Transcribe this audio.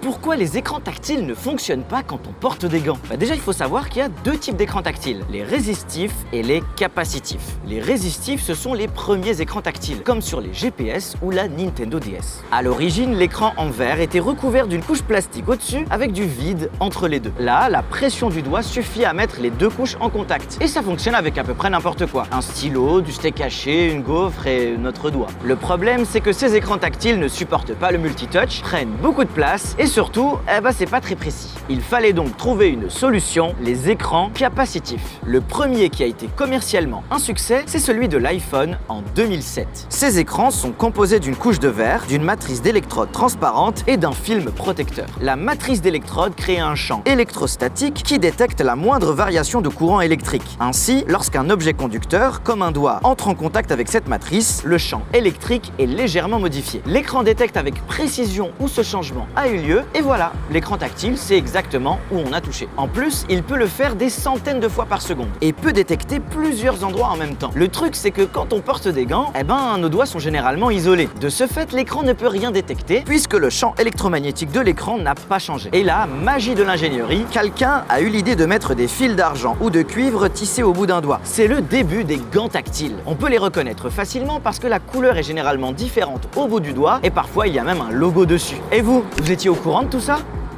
pourquoi les écrans tactiles ne fonctionnent pas quand on porte des gants? Déjà, il faut savoir qu'il y a deux types d'écrans tactiles, les résistifs et les capacitifs. Les résistifs, ce sont les premiers écrans tactiles, comme sur les GPS ou la Nintendo DS. À l'origine, l'écran en verre était recouvert d'une couche plastique au-dessus avec du vide entre les deux. Là, la pression du doigt suffit à mettre les deux couches en contact. Et ça fonctionne avec à peu près n'importe quoi. Un stylo, du steak haché, une gaufre et notre doigt. Le problème, c'est que ces écrans tactiles ne supportent pas le multitouch, prennent beaucoup de place et surtout, c'est pas très précis. Il fallait donc trouver une solution, les écrans capacitifs. Le premier qui a été commercialement un succès, c'est celui de l'iPhone en 2007. Ces écrans sont composés d'une couche de verre, d'une matrice d'électrodes transparente et d'un film protecteur. La matrice d'électrodes crée un champ électrostatique qui détecte la moindre variation de courant électrique. Ainsi, lorsqu'un objet conducteur, comme un doigt, entre en contact avec cette matrice, le champ électrique est légèrement modifié. L'écran détecte avec précision où ce changement a eu lieu et voilà, l'écran tactile sait exactement où on a touché. En plus, il peut le faire des centaines de fois par seconde et peut détecter plusieurs endroits en même temps. Le truc, c'est que quand on porte des gants, nos doigts sont généralement isolés. De ce fait, l'écran ne peut rien détecter puisque le champ électromagnétique de l'écran n'a pas changé. Et là, magie de l'ingénierie, quelqu'un a eu l'idée de mettre des fils d'argent ou de cuivre tissés au bout d'un doigt. C'est le début des gants tactiles. On peut les reconnaître facilement parce que la couleur est généralement différente au bout du doigt et parfois il y a même un logo dessus. Et vous étiez au courant de tout ça ?